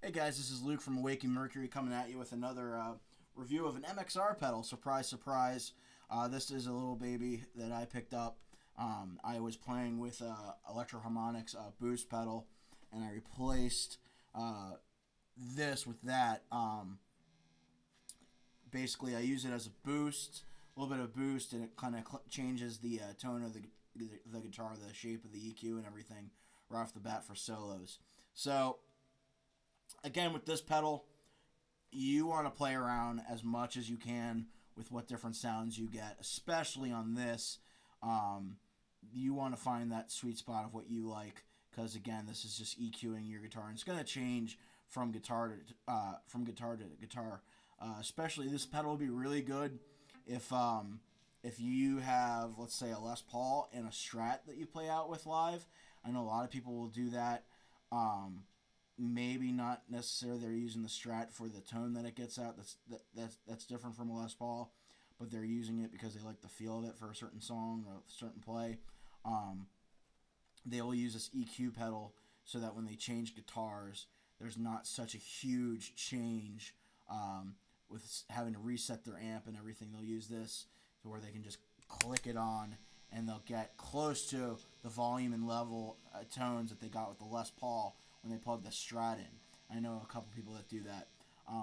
Hey guys, this is Luke from Awaking Mercury coming at you with another review of an MXR pedal. Surprise, surprise. This is a little baby that I picked up. I was playing with Electro-Harmonix boost pedal, and I replaced this with that. Basically, I use it as a boost, a little bit of boost, and it kind of changes the tone of the guitar, the shape of the EQ and everything right off the bat for solos. So again, with this pedal, you want to play around as much as you can with what different sounds you get, especially on this. You want to find that sweet spot of what you like, because again, this is just EQing your guitar, and it's going to change from guitar to guitar. Especially this pedal would be really good if you have, let's say, a Les Paul and a Strat that you play out with live. I know a lot of people will do that. Maybe not necessarily they're using the Strat for the tone that it gets out. That's different from a Les Paul, but they're using it because they like the feel of it for a certain song or a certain play. They will use this EQ pedal so that when they change guitars, there's not such a huge change with having to reset their amp and everything. They'll use this to where they can just click it on, and they'll get close to the volume and level tones that they got with the Les Paul when they plug the Strat in. I know a couple people that do that.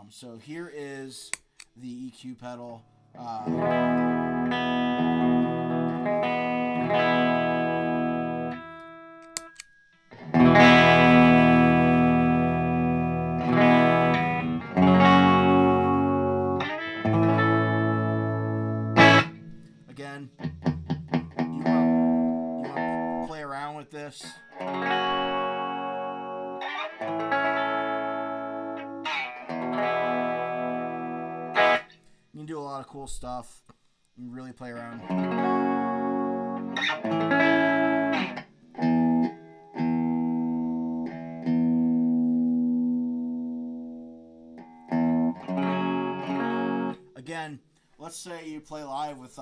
So here is the EQ pedal. Again, you want to play around with this. You can do a lot of cool stuff. You can really play around. Again, let's say you play live with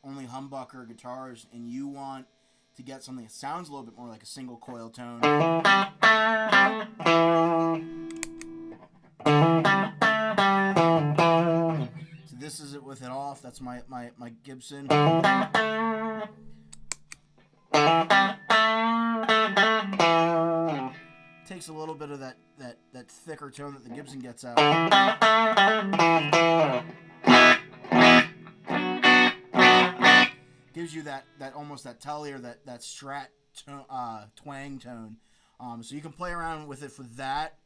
only humbucker guitars, and you want to get something that sounds a little bit more like a single coil tone. So this is it with it off. That's my Gibson. Takes a little bit of that thicker tone that the Gibson gets out. Gives you that almost that telly or that Strat twang tone. So you can play around with it for that.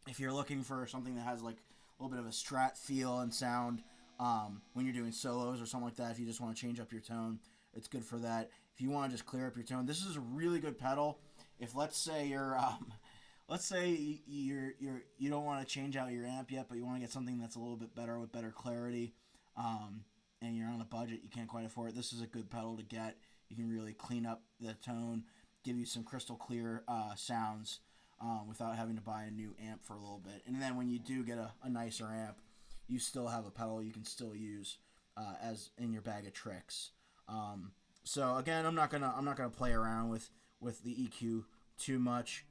If you're looking for something that has like a little bit of a Strat feel and sound when you're doing solos or something like that, if you just want to change up your tone, it's good for that. If you want to just clear up your tone, this is a really good pedal. If let's say you're you don't want to change out your amp yet, but you want to get something that's a little bit better with better clarity, and you're on a budget, you can't quite afford it, this is a good pedal to get. You can really clean up the tone, give you some crystal clear sounds without having to buy a new amp for a little bit. And then when you do get a nicer amp, you still have a pedal you can still use as in your bag of tricks. So again, I'm not gonna play around with the EQ too much.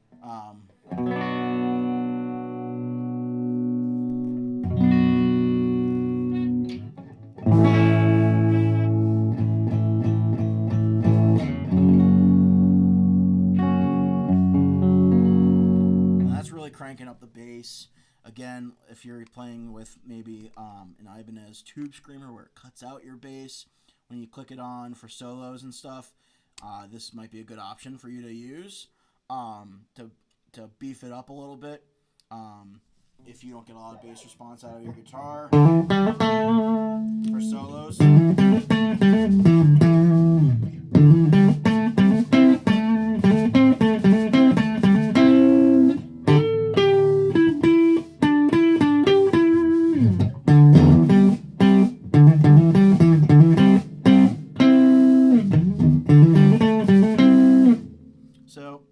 That's really cranking up the bass. Again, if you're playing with maybe an Ibanez Tube Screamer where it cuts out your bass when you click it on for solos and stuff, this might be a good option for you to use to beef it up a little bit. If you don't get a lot of bass response out of your guitar for solos. So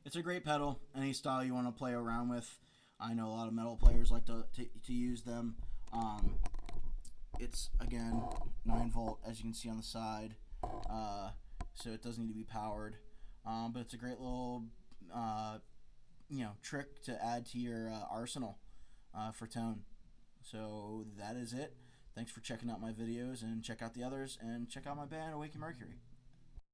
it's a great pedal, any style you want to play around with. I know a lot of metal players like to use them. It's, again, 9-volt, as you can see on the side, so it doesn't need to be powered. But it's a great little trick to add to your arsenal for tone. So that is it. Thanks for checking out my videos, and check out the others, and check out my band Awaking Mercury.